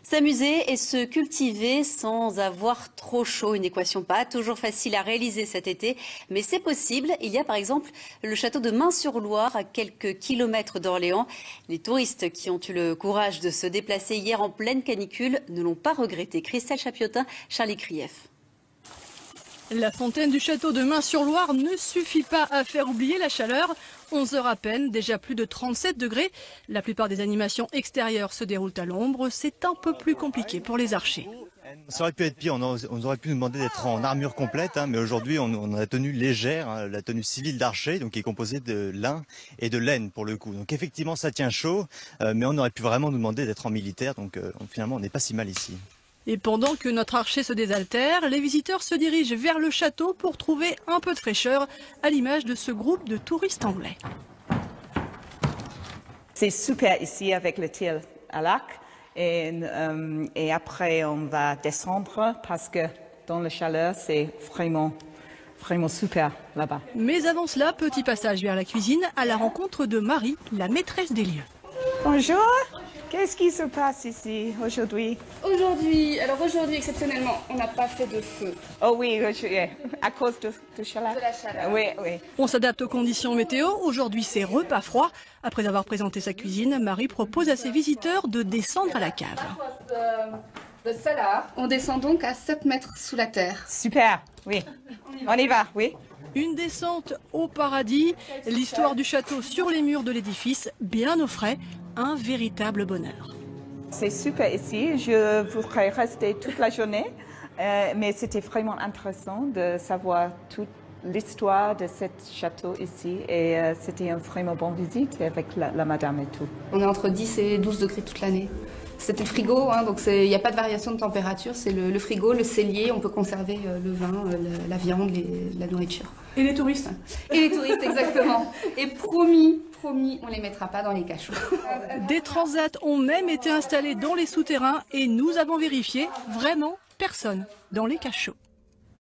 S'amuser et se cultiver sans avoir trop chaud. Une équation pas toujours facile à réaliser cet été, mais c'est possible. Il y a par exemple le château de Mains-sur-Loire, à quelques kilomètres d'Orléans. Les touristes qui ont eu le courage de se déplacer hier en pleine canicule ne l'ont pas regretté. Christelle Chapiotin, Charlie Krief. La fontaine du château de Mains-sur-Loire ne suffit pas à faire oublier la chaleur. 11 heures à peine, déjà plus de 37 degrés. La plupart des animations extérieures se déroulent à l'ombre. C'est un peu plus compliqué pour les archers. Ça aurait pu être pire, on aurait pu nous demander d'être en armure complète, mais aujourd'hui on a la tenue légère, la tenue civile d'archer, donc qui est composée de lin et de laine pour le coup. Donc effectivement ça tient chaud, mais on aurait pu vraiment nous demander d'être en militaire, donc finalement on n'est pas si mal ici. Et pendant que notre archer se désaltère, les visiteurs se dirigent vers le château pour trouver un peu de fraîcheur, à l'image de ce groupe de touristes anglais. C'est super ici avec le tir à l'arc. Et après, on va descendre parce que dans la chaleur, c'est vraiment super là-bas. Mais avant cela, petit passage vers la cuisine à la rencontre de Marie, la maîtresse des lieux. Bonjour, qu'est-ce qui se passe ici aujourd'hui? Aujourd'hui, exceptionnellement, on n'a pas fait de feu. Oh oui, à cause de chaleur. De la chaleur. Oui. On s'adapte aux conditions météo. Aujourd'hui, c'est repas froid. Après avoir présenté sa cuisine, Marie propose à ses visiteurs de descendre à la cave. On descend donc à 7 mètres sous la terre. Super, oui. On y va, oui. Une descente au paradis, l'histoire du château sur les murs de l'édifice, bien au frais, un véritable bonheur. C'est super ici, je voudrais rester toute la journée, mais c'était vraiment intéressant de savoir toute l'histoire de ce château ici et c'était une vraiment bonne visite avec la madame et tout. On est entre 10 et 12 degrés toute l'année. C'est le frigo, donc il n'y a pas de variation de température, c'est le frigo, le cellier, on peut conserver le vin, la viande, la nourriture. Et les touristes? Et les touristes, exactement. Et promis, on ne les mettra pas dans les cachots. Des transats ont même été installés dans les souterrains et nous avons vérifié, vraiment personne dans les cachots.